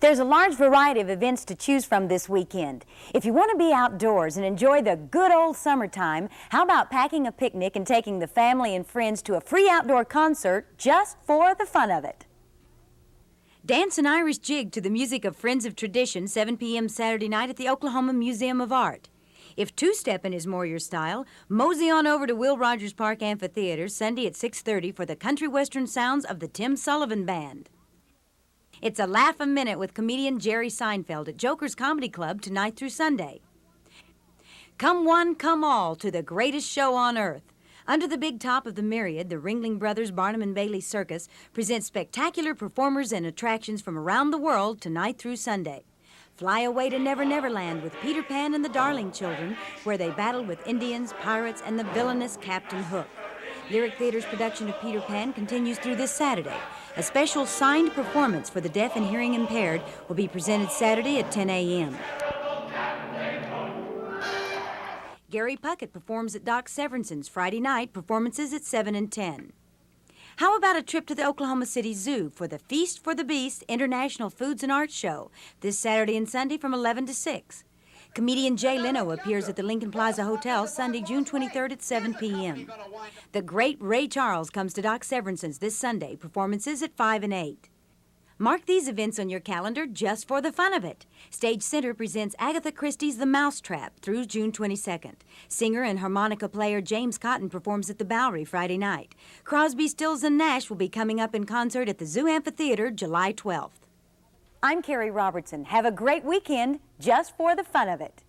There's a large variety of events to choose from this weekend. If you want to be outdoors and enjoy the good old summertime, how about packing a picnic and taking the family and friends to a free outdoor concert just for the fun of it? Dance an Irish jig to the music of Friends of Tradition, 7 p.m. Saturday night at the Oklahoma Museum of Art. If two-stepping is more your style, mosey on over to Will Rogers Park Amphitheater Sunday at 6:30 for the country western sounds of the Tim Sullivan Band. It's a laugh a minute with comedian Jerry Seinfeld at Joker's Comedy Club tonight through Sunday. Come one, come all to the greatest show on earth. Under the big top of the Myriad, the Ringling Brothers Barnum and Bailey Circus presents spectacular performers and attractions from around the world tonight through Sunday. Fly away to Never Never Land with Peter Pan and the Darling Children, where they battle with Indians, pirates, and the villainous Captain Hook. Lyric Theater's production of Peter Pan continues through this Saturday. A special signed performance for the deaf and hearing impaired will be presented Saturday at 10 a.m. Gary Puckett performs at Doc Severinson's Friday night, performances at 7 and 10. How about a trip to the Oklahoma City Zoo for the Feast for the Beast International Foods and Arts Show this Saturday and Sunday from 11 to 6. Comedian Jay Leno appears at the Lincoln Plaza Hotel Sunday, June 23rd at 7 p.m. The great Ray Charles comes to Doc Severinson's this Sunday, performances at 5 and 8. Mark these events on your calendar just for the fun of it. Stage Center presents Agatha Christie's The Mousetrap through June 22nd. Singer and harmonica player James Cotton performs at the Bowery Friday night. Crosby, Stills, and Nash will be coming up in concert at the Zoo Amphitheater July 12th. I'm Carrie Robertson. Have a great weekend just for the fun of it.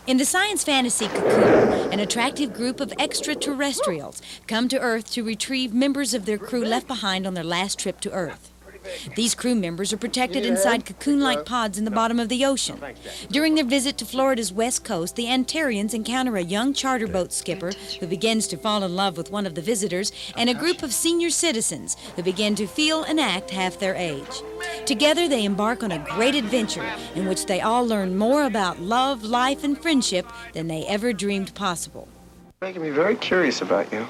In the science fantasy Cocoon, an attractive group of extraterrestrials come to Earth to retrieve members of their crew left behind on their last trip to Earth. These crew members are protected inside cocoon-like pods in the bottom of the ocean. During their visit to Florida's west coast, the Antarians encounter a young charter boat skipper who begins to fall in love with one of the visitors and a group of senior citizens who begin to feel and act half their age. Together, they embark on a great adventure in which they all learn more about love, life, and friendship than they ever dreamed possible. Making me very curious about you.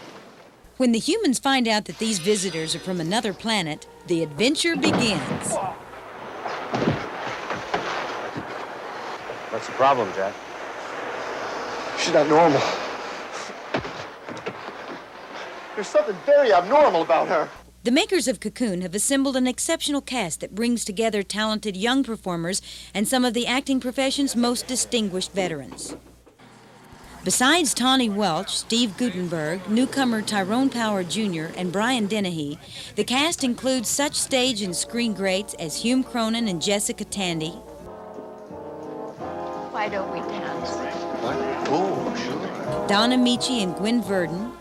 When the humans find out that these visitors are from another planet, the adventure begins. What's the problem, Jack? She's not normal. There's something very abnormal about her. The makers of Cocoon have assembled an exceptional cast that brings together talented young performers and some of the acting profession's most distinguished veterans. Besides Tawny Welch, Steve Guttenberg, newcomer Tyrone Power Jr., and Brian Dennehy, the cast includes such stage and screen greats as Hume Cronin and Jessica Tandy. Why don't we dance? What? Oh, sure. Donna Michi and Gwen Verdon,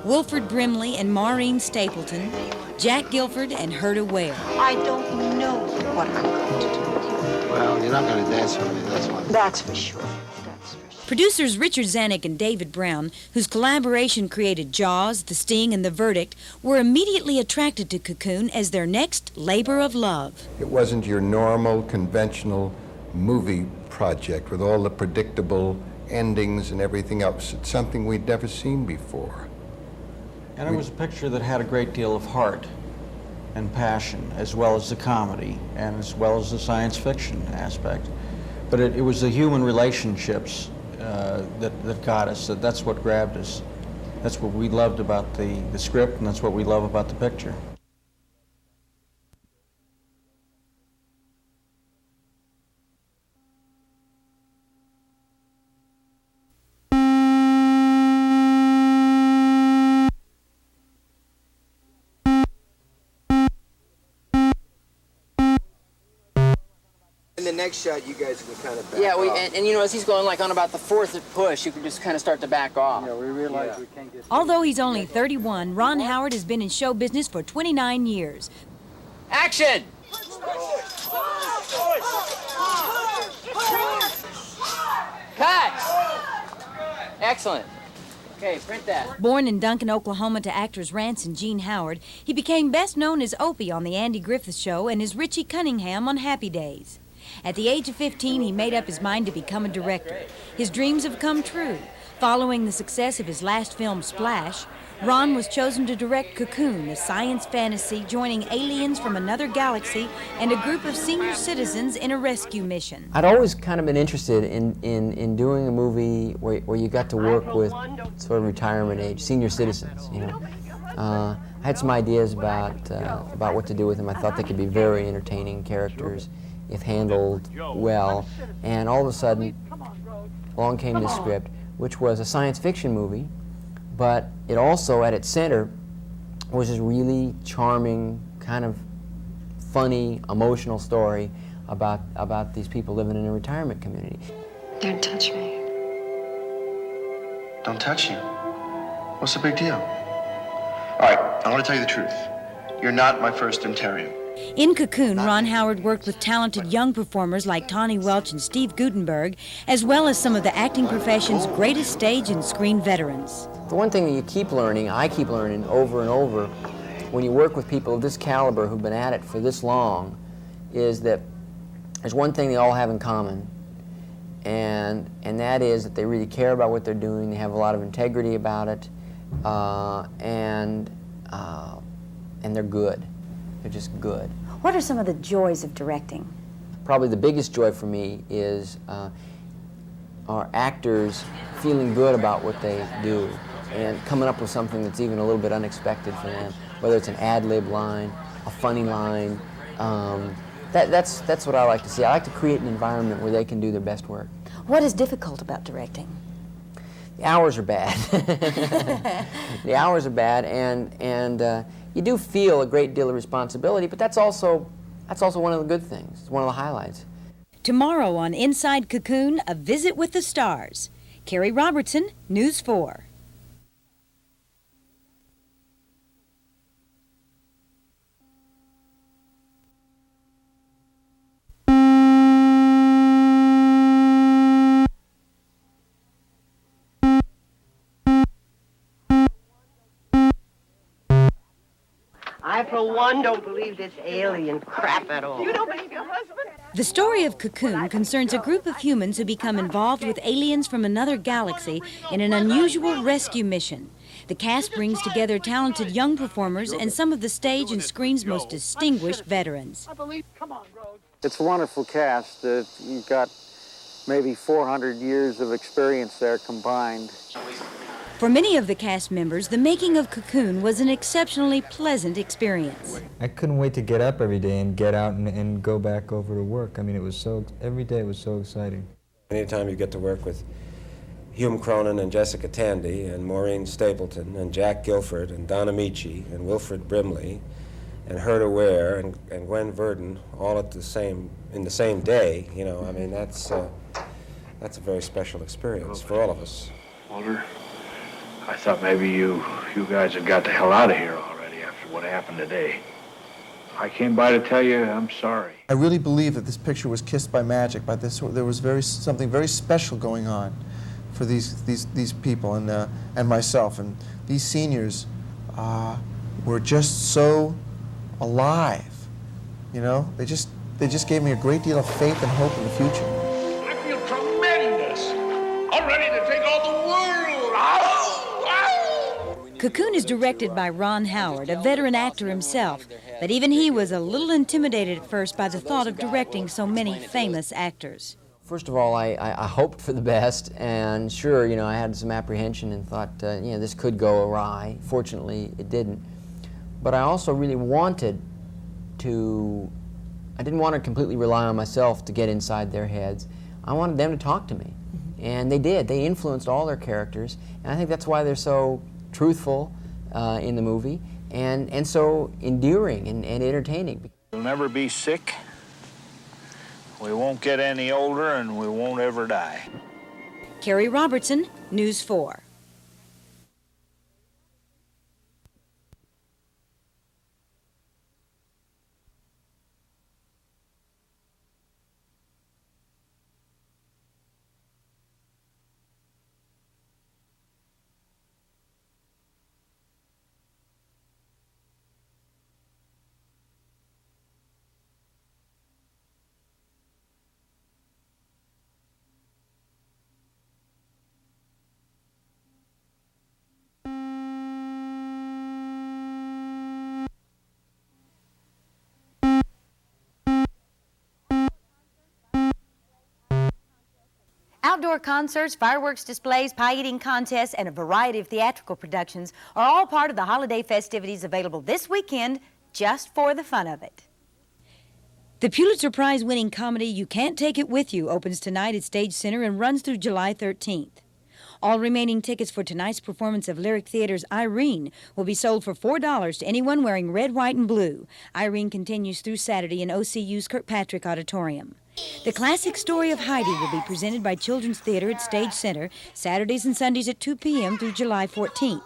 Wilford Brimley and Maureen Stapleton, Jack Guilford and Herta Ware. I don't know what I'm going to do. Well, you're not going to dance with me, that's one. That's for sure. Producers Richard Zanuk and David Brown, whose collaboration created Jaws, The Sting, and The Verdict, were immediately attracted to Cocoon as their next labor of love. It wasn't your normal, conventional movie project with all the predictable endings and everything else. It's something we'd never seen before. And it was a picture that had a great deal of heart and passion, as well as the comedy, and as well as the science fiction aspect. But it was the human relationships that got us. That's what grabbed us. That's what we loved about the script, and that's what we love about the picture. In the next shot, you guys can kind of back yeah, off. and you know, as he's going like on about the fourth push, you can just kind of start to back off. Yeah, we realize we can't get... Although he's only 31, Ron Howard has been in show business for 29 years. Action! Cut! Excellent. Okay, print that. Born in Duncan, Oklahoma to actors Rance and Gene Howard, he became best known as Opie on The Andy Griffith Show and as Richie Cunningham on Happy Days. At the age of 15, he made up his mind to become a director. His dreams have come true. Following the success of his last film, Splash, Ron was chosen to direct Cocoon, a science fantasy joining aliens from another galaxy and a group of senior citizens in a rescue mission. I'd always kind of been interested in doing a movie where you got to work with sort of retirement age, senior citizens, you know. I had some ideas about what to do with them. I thought they could be very entertaining characters if handled well. And all of a sudden, along came this script, which was a science fiction movie, but it also, at its center, was this really charming, kind of funny, emotional story about these people living in a retirement community. Don't touch me. Don't touch you. What's the big deal? All right, I want to tell you the truth. You're not my first Ontario. In Cocoon, Ron Howard worked with talented young performers like Tawny Welch and Steve Guttenberg, as well as some of the acting profession's greatest stage and screen veterans. The one thing that you keep learning, I keep learning over and over, when you work with people of this caliber who've been at it for this long, is that there's one thing they all have in common, and that is that they really care about what they're doing, they have a lot of integrity about it, and they're good. They're just good. What are some of the joys of directing? Probably the biggest joy for me is our actors feeling good about what they do and coming up with something that's even a little bit unexpected for them, whether it's an ad-lib line, a funny line. That's what I like to see. I like to create an environment where they can do their best work. What is difficult about directing? The hours are bad. The hours are bad, and you do feel a great deal of responsibility, but that's also one of the good things. It's one of the highlights. Tomorrow on Inside Cocoon, a visit with the stars. Carrie Robertson, News 4. I, for one, don't believe this alien crap at all. You don't believe your husband? The story of Cocoon concerns a group of humans who become involved with aliens from another galaxy in an unusual rescue mission. The cast brings together talented young performers and some of the stage and screen's most distinguished veterans. It's a wonderful cast. You've got maybe 400 years of experience there combined. For many of the cast members, the making of Cocoon was an exceptionally pleasant experience. I couldn't wait to get up every day and get out and go back over to work. I mean, every day was so exciting. Anytime you get to work with Hume Cronin and Jessica Tandy and Maureen Stapleton and Jack Guilford and Don Amici and Wilfred Brimley and Herta Ware and Gwen Verdon all in the same day, you know, I mean, that's a very special experience for all of us. Walter, I thought maybe you guys had got the hell out of here already after what happened today. I came by to tell you I'm sorry. I really believe that this picture was kissed by magic. By this, there was something very special going on for these people and myself. And these seniors were just so alive. You know, they just gave me a great deal of faith and hope in the future. I feel tremendous. I'm ready to take on the world. Cocoon is directed by Ron Howard, a veteran actor himself, but even he was a little intimidated at first by the thought of directing so many famous actors. First of all, I hoped for the best, and sure, you know, I had some apprehension and thought, you know, this could go awry. Fortunately, it didn't. But I also really wanted to, I didn't want to completely rely on myself to get inside their heads. I wanted them to talk to me, and they did. They influenced all their characters, and I think that's why they're so truthful in the movie, and so endearing and entertaining. We'll never be sick, we won't get any older, and we won't ever die. Carrie Robertson, News 4. Outdoor concerts, fireworks displays, pie eating contests, and a variety of theatrical productions are all part of the holiday festivities available this weekend just for the fun of it. The Pulitzer Prize-winning comedy You Can't Take It With You opens tonight at Stage Center and runs through July 13th. All remaining tickets for tonight's performance of Lyric Theater's Irene will be sold for $4 to anyone wearing red, white, and blue. Irene continues through Saturday in OCU's Kirkpatrick Auditorium. The classic story of Heidi will be presented by Children's Theater at Stage Center Saturdays and Sundays at 2 p.m. through July 14th.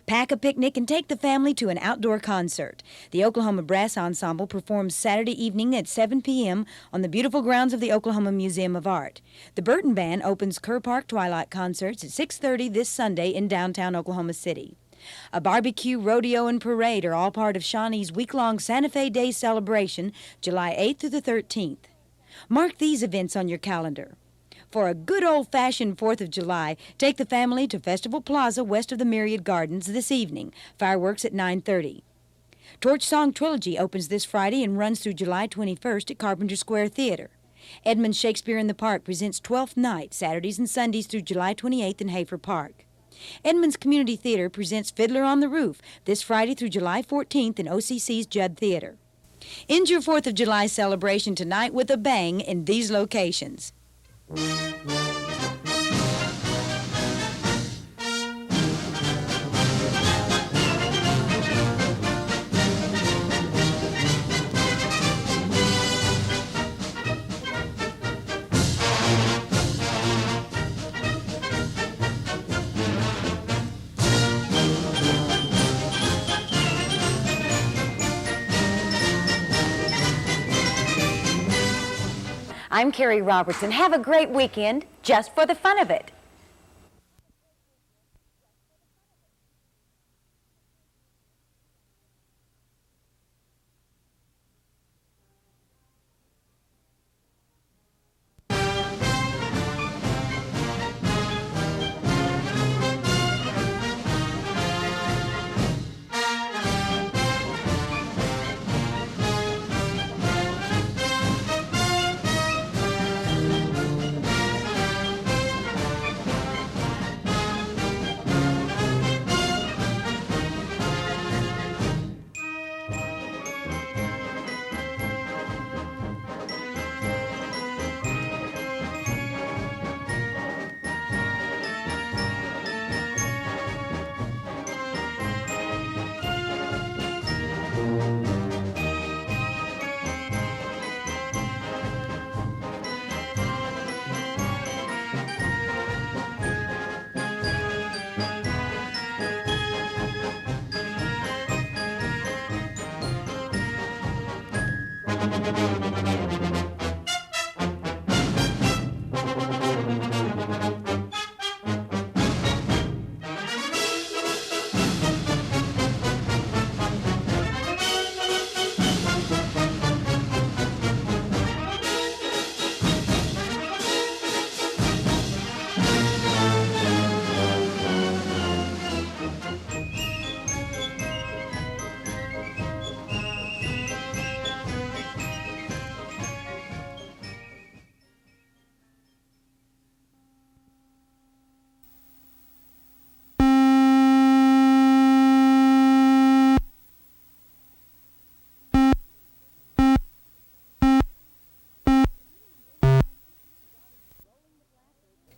Pack a picnic and take the family to an outdoor concert. The Oklahoma Brass Ensemble performs Saturday evening at 7 p.m. on the beautiful grounds of the Oklahoma Museum of Art. The Burton Band opens Kerr Park Twilight Concerts at 6:30 this Sunday in downtown Oklahoma City. A barbecue, rodeo, and parade are all part of Shawnee's week-long Santa Fe Day celebration, July 8th through the 13th. Mark these events on your calendar. For a good old-fashioned 4th of July, take the family to Festival Plaza west of the Myriad Gardens this evening. Fireworks at 9:30. Torch Song Trilogy opens this Friday and runs through July 21st at Carpenter Square Theater. Edmund Shakespeare in the Park presents Twelfth Night, Saturdays and Sundays through July 28th in Hafer Park. Edmonds Community Theater presents Fiddler on the Roof this Friday through July 14th in OCC's Judd Theater. End your 4th of July celebration tonight with a bang in these locations. I'm Carrie Robertson. Have a great weekend just for the fun of it.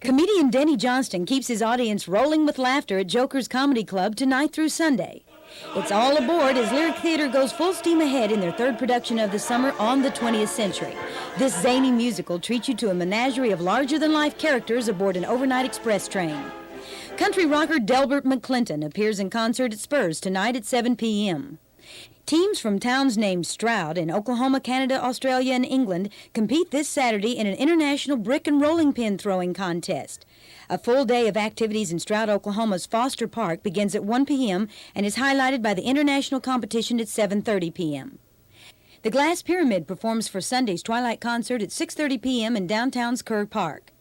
Comedian Denny Johnston keeps his audience rolling with laughter at Joker's Comedy Club tonight through Sunday. It's all aboard as Lyric Theater goes full steam ahead in their third production of the summer, On the 20th Century. This zany musical treats you to a menagerie of larger-than-life characters aboard an overnight express train. Country rocker Delbert McClinton appears in concert at Spurs tonight at 7 p.m. Teams from towns named Stroud in Oklahoma, Canada, Australia, and England compete this Saturday in an international brick and rolling pin throwing contest. A full day of activities in Stroud, Oklahoma's Foster Park begins at 1 p.m. and is highlighted by the international competition at 7:30 p.m. The Glass Pyramid performs for Sunday's Twilight Concert at 6:30 p.m. in downtown's Kerr Park.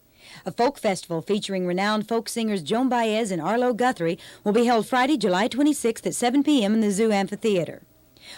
A folk festival featuring renowned folk singers Joan Baez and Arlo Guthrie will be held Friday, July 26th at 7 p.m. in the Zoo Amphitheater.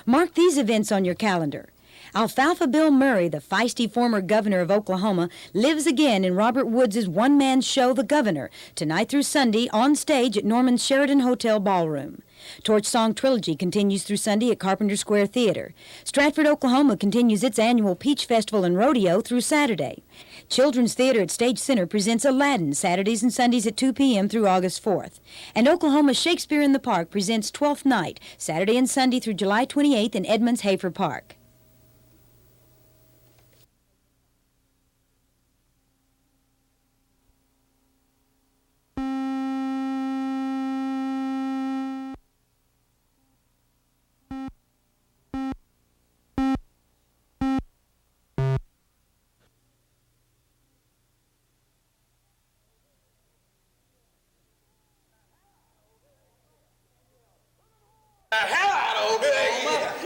Mark these events on your calendar. Alfalfa Bill Murray, the feisty former governor of Oklahoma, lives again in Robert Woods' one-man show, The Governor, tonight through Sunday on stage at Norman's Sheridan Hotel Ballroom. Torch Song Trilogy continues through Sunday at Carpenter Square Theater. Stratford, Oklahoma continues its annual Peach Festival and Rodeo through Saturday. Children's Theater at Stage Center presents Aladdin Saturdays and Sundays at 2 p.m. through August 4th. And Oklahoma Shakespeare in the Park presents Twelfth Night, Saturday and Sunday through July 28th in Edmonds Hafer Park.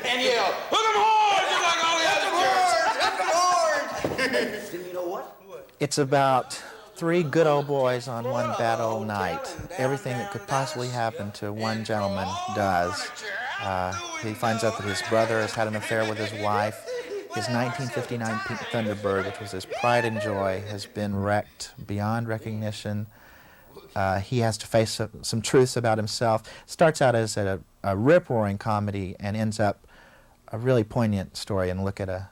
And yell, "Hook 'em hard!" just like all the other jerks. You know what? It's about three good old boys on one bad old night. Everything that could possibly happen to one gentleman does. He finds out that his brother has had an affair with his wife. His 1959 Pink Thunderbird, which was his pride and joy, has been wrecked beyond recognition. He has to face some truths about himself. Starts out as a rip-roaring comedy and ends up a really poignant story and look at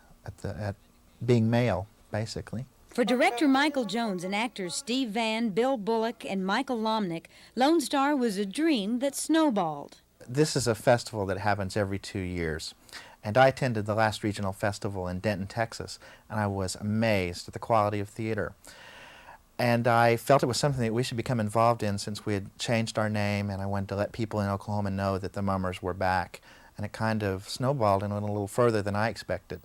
being male, basically. For director Michael Jones and actors Steve Vann, Bill Bullock, and Michael Lomnick, Lone Star was a dream that snowballed. This is a festival that happens every 2 years. And I attended the last regional festival in Denton, Texas, and I was amazed at the quality of theater. And I felt it was something that we should become involved in since we had changed our name, and I wanted to let people in Oklahoma know that the Mummers were back. And it kind of snowballed and went a little further than I expected.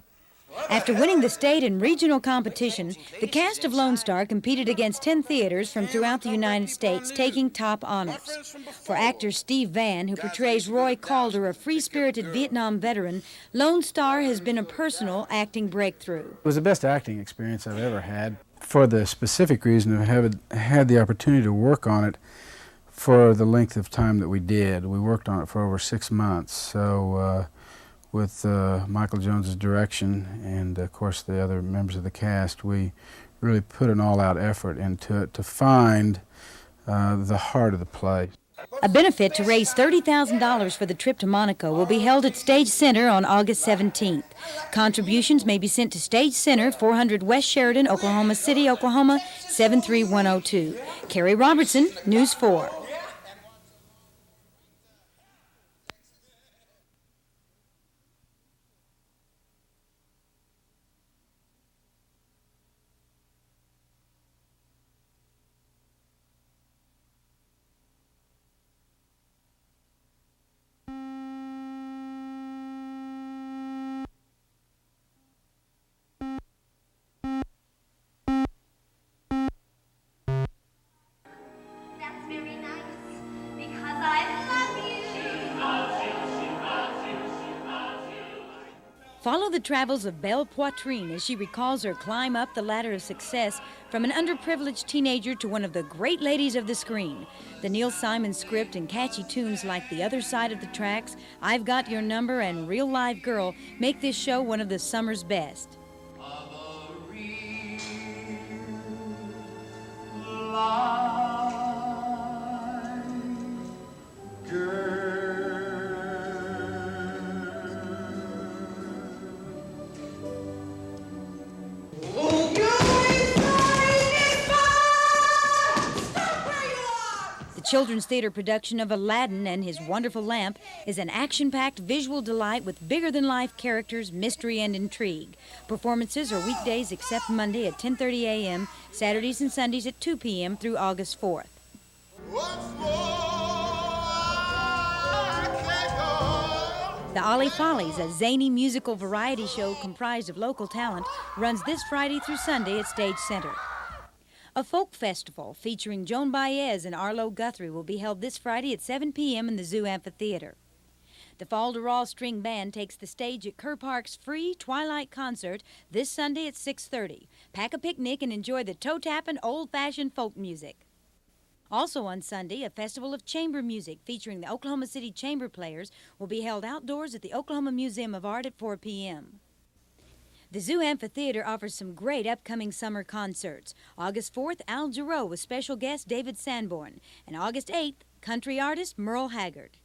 After winning the state and regional competition, the cast of Lone Star competed against 10 theaters from throughout the United States, taking top honors. For actor Steve Vann, who portrays Roy Calder, a free-spirited Vietnam veteran, Lone Star has been a personal acting breakthrough. It was the best acting experience I've ever had, for the specific reason of having had the opportunity to work on it for the length of time that we did. We worked on it for over 6 months, so with Michael Jones's direction and, of course, the other members of the cast, we really put an all-out effort into it to find the heart of the play. A benefit to raise $30,000 for the trip to Monaco will be held at Stage Center on August 17th. Contributions may be sent to Stage Center, 400 West Sheridan, Oklahoma City, Oklahoma, 73102. Carrie Robertson, News 4. Follow the travels of Belle Poitrine as she recalls her climb up the ladder of success from an underprivileged teenager to one of the great ladies of the screen. The Neil Simon script and catchy tunes like The Other Side of the Tracks, I've Got Your Number, and Real Live Girl make this show one of the summer's best. Children's theater production of Aladdin and His Wonderful Lamp is an action-packed visual delight with bigger-than-life characters, mystery, and intrigue. Performances are weekdays except Monday at 10:30 a.m., Saturdays and Sundays at 2 p.m. through August 4th. The Ollie Follies, a zany musical variety show comprised of local talent, runs this Friday through Sunday at Stage Center. A folk festival featuring Joan Baez and Arlo Guthrie will be held this Friday at 7 p.m. in the Zoo Amphitheater. The Fall to Raw String Band takes the stage at Kerr Park's free Twilight Concert this Sunday at 6:30. Pack a picnic and enjoy the toe-tapping, old-fashioned folk music. Also on Sunday, a festival of chamber music featuring the Oklahoma City Chamber Players will be held outdoors at the Oklahoma Museum of Art at 4 p.m. The Zoo Amphitheater offers some great upcoming summer concerts. August 4th, Al Jarreau with special guest David Sanborn. And August 8th, country artist Merle Haggard.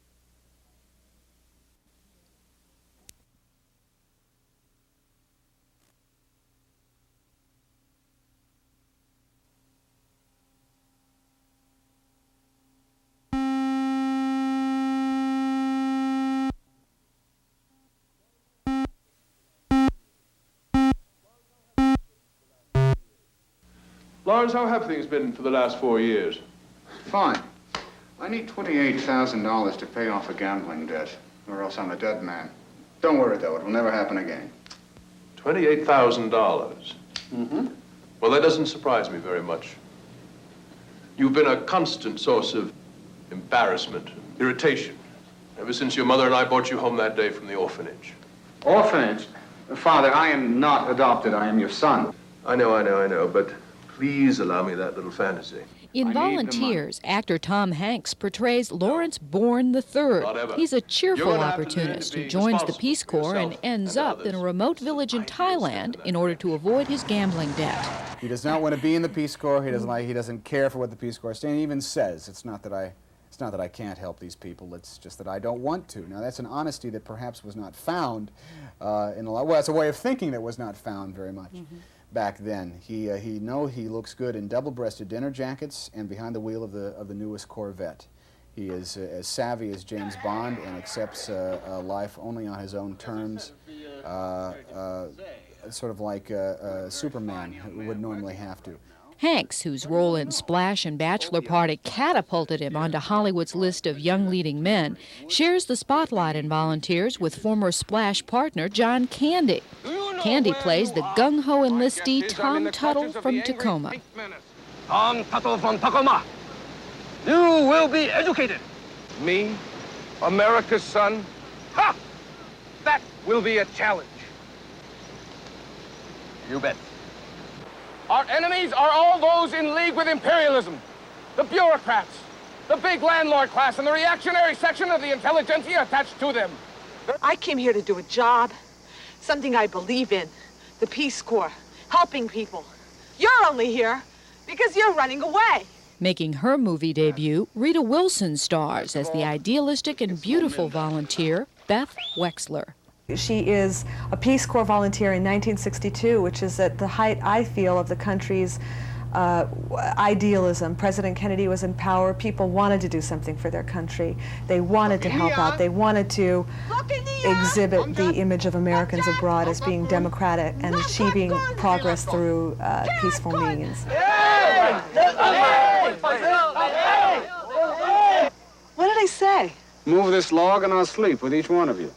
Lawrence, how have things been for the last 4 years? Fine. I need $28,000 to pay off a gambling debt, or else I'm a dead man. Don't worry, though. It will never happen again. $28,000? Mm-hmm. Well, that doesn't surprise me very much. You've been a constant source of embarrassment, irritation, ever since your mother and I brought you home that day from the orphanage. Orphanage? Father, I am not adopted. I am your son. I know, but please allow me that little fantasy. In Volunteers, actor Tom Hanks portrays Lawrence Bourne III. He's a cheerful opportunist who joins the Peace Corps and ends up in a remote village in Thailand in order to avoid his gambling debt. He does not want to be in the Peace Corps. He doesn't care for what the Peace Corps stands. He even says it's not that I can't help these people. It's just that I don't want to. Now that's an honesty that perhaps was not found in a lot. Well, it's a way of thinking that was not found very much. Back then. He looks good in double-breasted dinner jackets and behind the wheel of the newest Corvette. He is as savvy as James Bond and accepts life only on his own terms, sort of like Superman would normally have to. Hanks, whose role in Splash and Bachelor Party catapulted him onto Hollywood's list of young leading men, shares the spotlight in Volunteers with former Splash partner John Candy. Candy plays the gung-ho enlistee Tom Tuttle from Tacoma. Tom Tuttle from Tacoma. You will be educated. Me, America's son? Ha! That will be a challenge. You bet. Our enemies are all those in league with imperialism. The bureaucrats, the big landlord class, and the reactionary section of the intelligentsia attached to them. I came here to do a job, something I believe in, the Peace Corps, helping people. You're only here because you're running away. Making her movie debut, Rita Wilson stars as the idealistic and beautiful volunteer, Beth Wexler. She is a Peace Corps volunteer in 1962, which is at the height, I feel, of the country's idealism. President Kennedy was in power. People wanted to do something for their country. They wanted to help out. They wanted to exhibit the image of Americans abroad as being democratic and achieving progress through peaceful means. What did I say? Move this log and I'll sleep with each one of you.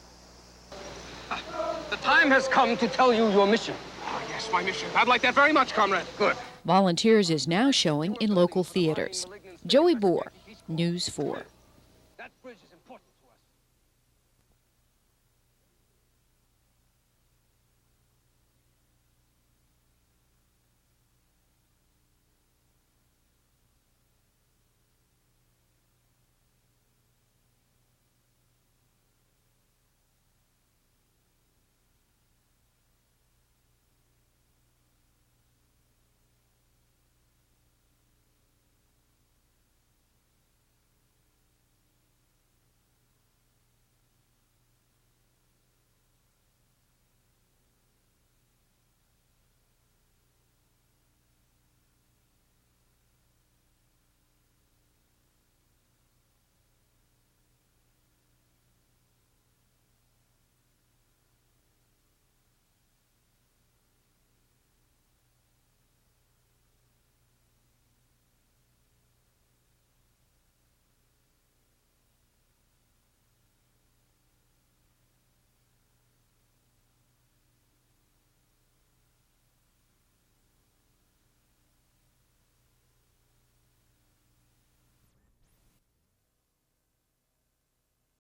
The time has come to tell you your mission. Oh, yes, my mission. I'd like that very much, comrade. Good. Volunteers is now showing in local theaters. Joey Bohr, News 4. That bridge is important.